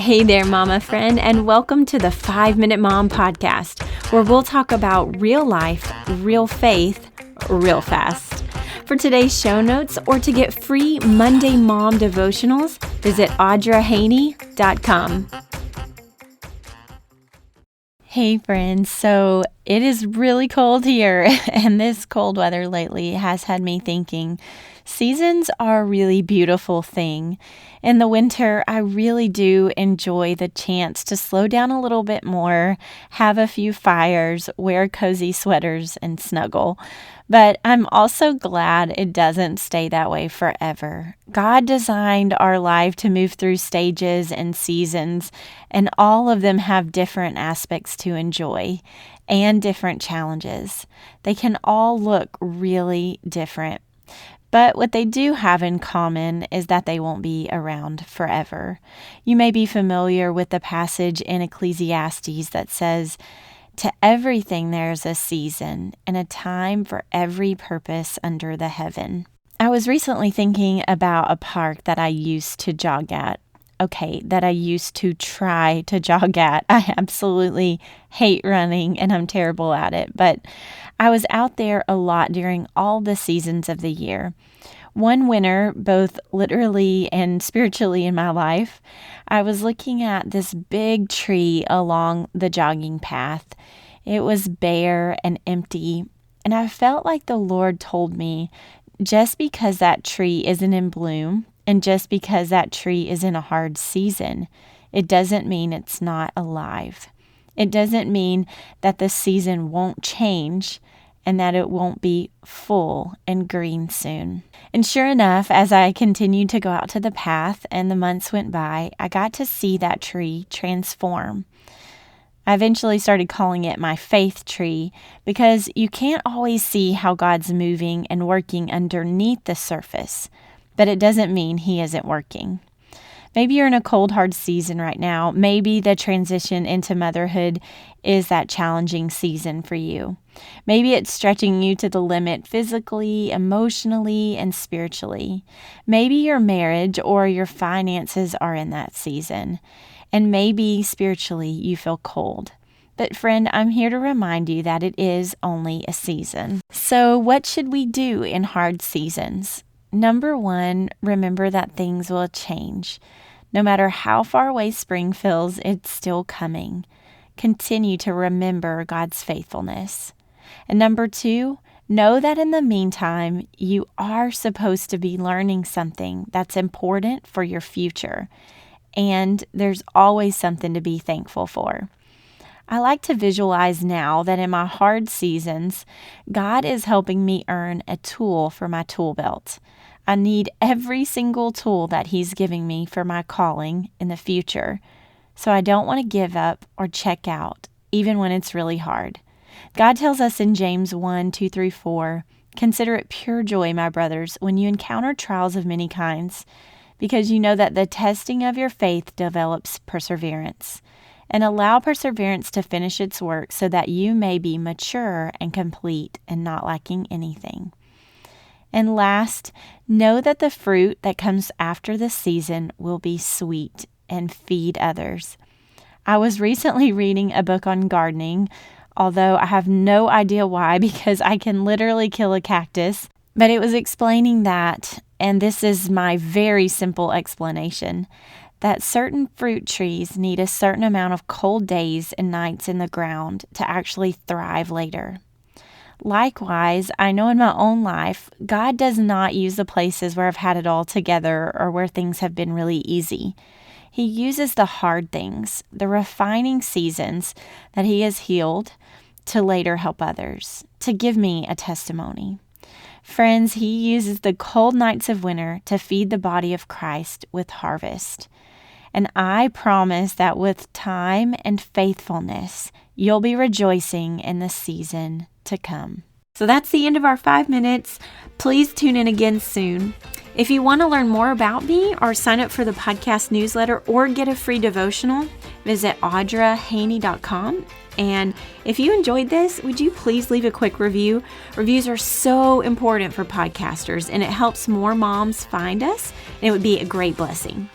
Hey there, mama friend, and welcome to the 5-Minute Mom podcast, where we'll talk about real life, real faith, real fast. For today's show notes or to get free Monday Mom devotionals, visit audrahaney.com. Hey friends, so it is really cold here, and this cold weather lately has had me thinking seasons are a really beautiful thing. In the winter, I really do enjoy the chance to slow down a little bit more, have a few fires, wear cozy sweaters, and snuggle. But I'm also glad it doesn't stay that way forever. God designed our life to move through stages and seasons, and all of them have different aspects to enjoy and different challenges. They can all look really different. But what they do have in common is that they won't be around forever. You may be familiar with the passage in Ecclesiastes that says, "To everything there's a season and a time for every purpose under the heaven." I was recently thinking about a park that I used to jog at. That I used to try to jog at. I absolutely hate running and I'm terrible at it, but I was out there a lot during all the seasons of the year. One winter, both literally and spiritually in my life, I was looking at this big tree along the jogging path. It was bare and empty, and I felt like the Lord told me, just because that tree isn't in bloom, and just because that tree is in a hard season, it doesn't mean it's not alive. It doesn't mean that the season won't change and that it won't be full and green soon. And sure enough, as I continued to go out to the path and the months went by, I got to see that tree transform. I eventually started calling it my faith tree because you can't always see how God's moving and working underneath the surface, but it doesn't mean He isn't working. Maybe you're in a cold, hard season right now. Maybe the transition into motherhood is that challenging season for you. Maybe it's stretching you to the limit physically, emotionally, and spiritually. Maybe your marriage or your finances are in that season. And maybe spiritually you feel cold. But friend, I'm here to remind you that it is only a season. So what should we do in hard seasons? Number one, remember that things will change. No matter how far away spring feels, it's still coming. Continue to remember God's faithfulness. And number two, know that in the meantime, you are supposed to be learning something that's important for your future. And there's always something to be thankful for. I like to visualize now that in my hard seasons, God is helping me earn a tool for my tool belt. I need every single tool that He's giving me for my calling in the future. So I don't want to give up or check out, even when it's really hard. God tells us in James 1:2-4, "Consider it pure joy, my brothers, when you encounter trials of many kinds, because you know that the testing of your faith develops perseverance. And allow perseverance to finish its work so that you may be mature and complete and not lacking anything." And last, know that the fruit that comes after the season will be sweet and feed others. I was recently reading a book on gardening, although I have no idea why because I can literally kill a cactus. But it was explaining that, and this is my very simple explanation, that certain fruit trees need a certain amount of cold days and nights in the ground to actually thrive later. Likewise, I know in my own life, God does not use the places where I've had it all together or where things have been really easy. He uses the hard things, the refining seasons that He has healed to later help others, to give me a testimony. Friends, He uses the cold nights of winter to feed the body of Christ with harvest. And I promise that with time and faithfulness, you'll be rejoicing in the season to come. So that's the end of our 5 minutes. Please tune in again soon. If you want to learn more about me or sign up for the podcast newsletter or get a free devotional, visit audrahaney.com. And if you enjoyed this, would you please leave a quick review? Reviews are so important for podcasters and it helps more moms find us, and it would be a great blessing.